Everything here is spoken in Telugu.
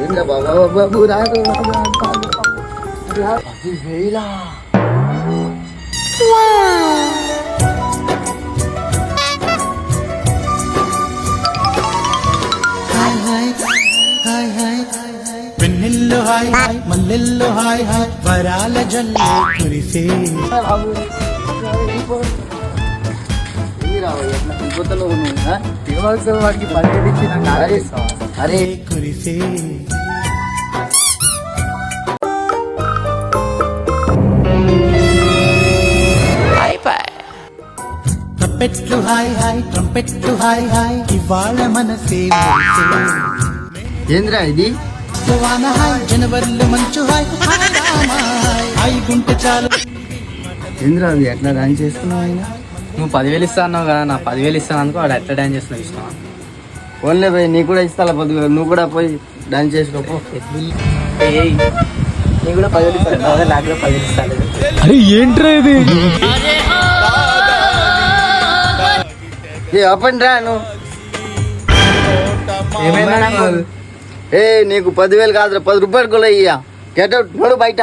ఏంద్రా బాబా బాబు రాదు 10,000 పెన్నెల్లో హాయ్ హాయ్ మల్లెల్లో హాయ్ హాయ్ వరాల జల్లు కురిసే వాడికి 10,000 ఇచ్చి నాకు అరే కురిసే ట్రంపెట్లు హాయ్ హాయ్ ట్రంపెట్లు హాయ్ హాయ్ ఇవాళ మనసే ఏంద్రా ఇది వాన హాయ్ జనవరిలో మంచు హాయ్ హాయ్ గుంటె చాలు. ఏంద్రా అది ఎట్లా డాన్స్ చేస్తున్నావు అయినా నువ్వు 10,000 ఇస్తా అన్నావు కదా, నా 10,000 ఇస్తాను అనుకో. వాడు ఎట్లా డాన్స్ చేస్తున్నావు ఇష్టం. ఓన్లే పోయి నీకు కూడా ఇస్తా 10,000, నువ్వు కూడా పోయి డాన్స్ చేసుకోపో. నీకు కూడా 10,000 ఇస్తాను, నాకు కూడా 10,000 ఇస్తాను. అరే ఏంట్రా ఇది? అప్పండి రా నువ్వు. ఏమైనా నాకు నీకు 10,000 కాదురా, 10 రూపాయలు కూడా ఇయ్యా. గెట్ అవుట్, నడు బయట.